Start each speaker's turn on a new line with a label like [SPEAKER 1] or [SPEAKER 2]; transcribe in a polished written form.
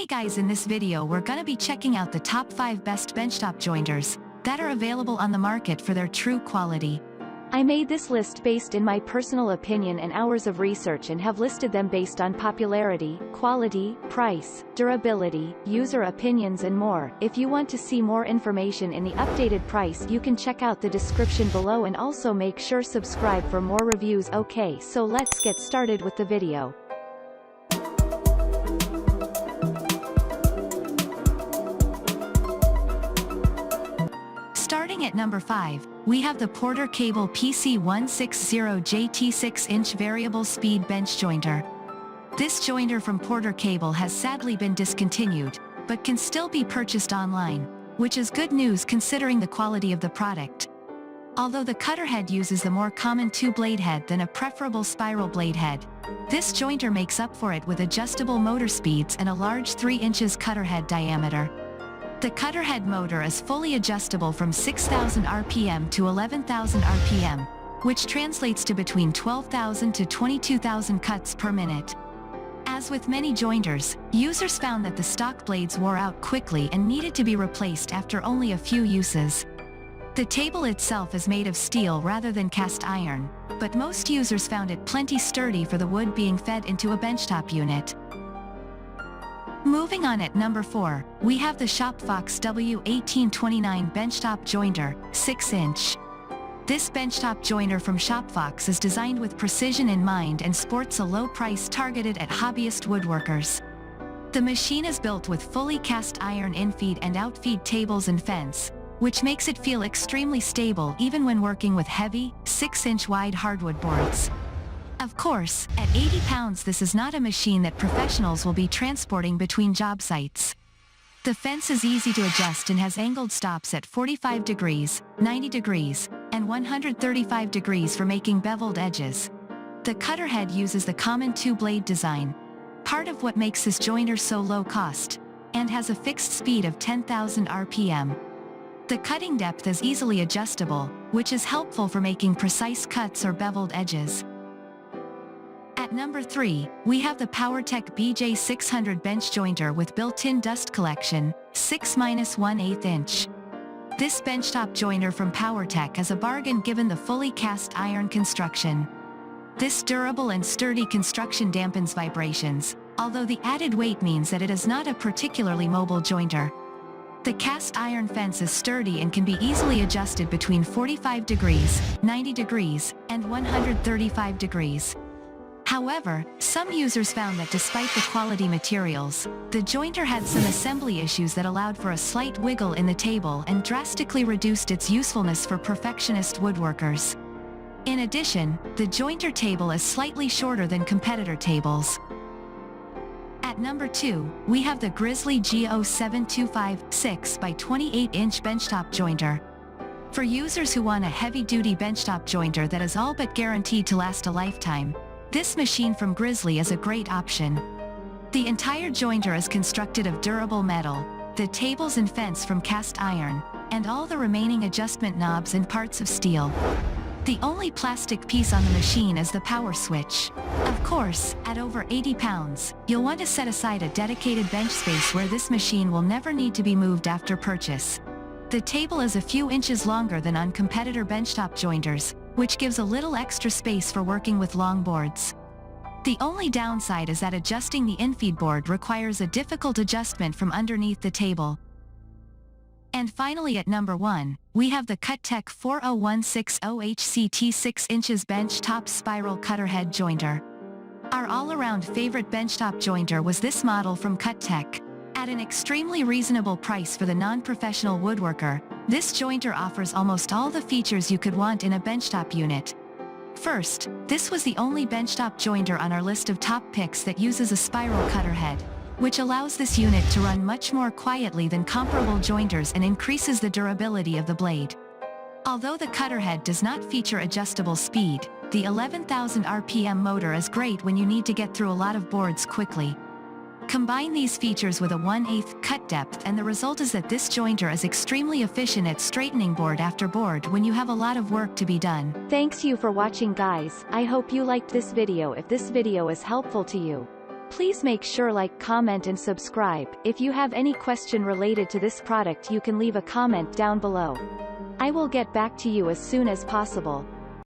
[SPEAKER 1] Hey guys, in this video we're gonna be checking out the top 5 best benchtop jointers that are available on the market for their true quality.
[SPEAKER 2] I made this list based in my personal opinion and hours of research and have listed them based on popularity, quality, price, durability, user opinions and more. If you want to see more information in the updated price, you can check out the description below and also make sure subscribe for more reviews. Okay, so let's get started with the video.
[SPEAKER 1] Starting at number 5, we have the PorterCable PC60JT6 6-inch variable speed bench jointer. This jointer from PorterCable has sadly been discontinued, but can still be purchased online, which is good news considering the quality of the product. Although the Cutterhead uses the more common 2-blade head than a preferable spiral blade head, this jointer makes up for it with adjustable motor speeds and a large 3 inches Cutterhead diameter. The Cutterhead motor is fully adjustable from 6,000 RPM to 11,000 RPM, which translates to between 12,000 to 22,000 cuts per minute. As with many jointers, users found that the stock blades wore out quickly and needed to be replaced after only a few uses. The table itself is made of steel rather than cast iron, but most users found it plenty sturdy for the wood being fed into a benchtop unit. Moving on at number 4, we have the Fox W1829 Benchtop Jointer, 6-inch. This benchtop jointer from Fox is designed with precision in mind and sports a low price targeted at hobbyist woodworkers. The machine is built with fully cast iron infeed and outfeed tables and fence, which makes it feel extremely stable even when working with heavy, 6-inch wide hardwood boards. Of course, at 80 pounds this is not a machine that professionals will be transporting between job sites. The fence is easy to adjust and has angled stops at 45 degrees, 90 degrees, and 135 degrees for making beveled edges. The Cutterhead uses the common 2-blade design, part of what makes this jointer so low cost, and has a fixed speed of 10,000 RPM. The cutting depth is easily adjustable, which is helpful for making precise cuts or beveled edges. At number 3, we have the POWERTEC BJ600 bench jointer with built-in dust collection, 6-1/8 inch. This benchtop jointer from POWERTEC is a bargain given the fully cast iron construction. This durable and sturdy construction dampens vibrations, although the added weight means that it is not a particularly mobile jointer. The cast iron fence is sturdy and can be easily adjusted between 45 degrees, 90 degrees, and 135 degrees. However, some users found that despite the quality materials, the jointer had some assembly issues that allowed for a slight wiggle in the table and drastically reduced its usefulness for perfectionist woodworkers. In addition, the jointer table is slightly shorter than competitor tables. At number 2, we have the Grizzly G7256 by 28-inch benchtop jointer. For users who want a heavy-duty benchtop jointer that is all but guaranteed to last a lifetime, this machine from Grizzly is a great option. The entire jointer is constructed of durable metal, the tables and fence from cast iron, and all the remaining adjustment knobs and parts of steel. The only plastic piece on the machine is the power switch. Of course, at over 80 pounds, you'll want to set aside a dedicated bench space where this machine will never need to be moved after purchase. The table is a few inches longer than on competitor benchtop jointers, which gives a little extra space for working with long boards. The only downside is that adjusting the infeed board requires a difficult adjustment from underneath the table. And finally at number 1, we have the Cutech 4016OHCT 6 inches bench top spiral Cutterhead jointer. Our all-around favorite benchtop jointer was this model from Cutech. At an extremely reasonable price for the non-professional woodworker, this jointer offers almost all the features you could want in a benchtop unit. First, this was the only benchtop jointer on our list of top picks that uses a spiral Cutterhead, which allows this unit to run much more quietly than comparable jointers and increases the durability of the blade. Although the Cutterhead does not feature adjustable speed, the 11,000 RPM motor is great when you need to get through a lot of boards quickly. Combine these features with a 1/8 cut depth and the result is that this jointer is extremely efficient at straightening board after board when you have a lot of work to be done.
[SPEAKER 2] Thanks you for watching guys. I hope you liked this video. If this video is helpful to you, Please make sure like, comment and subscribe. If you have any question related to this product you can leave a comment down below. I will get back to you as soon as possible.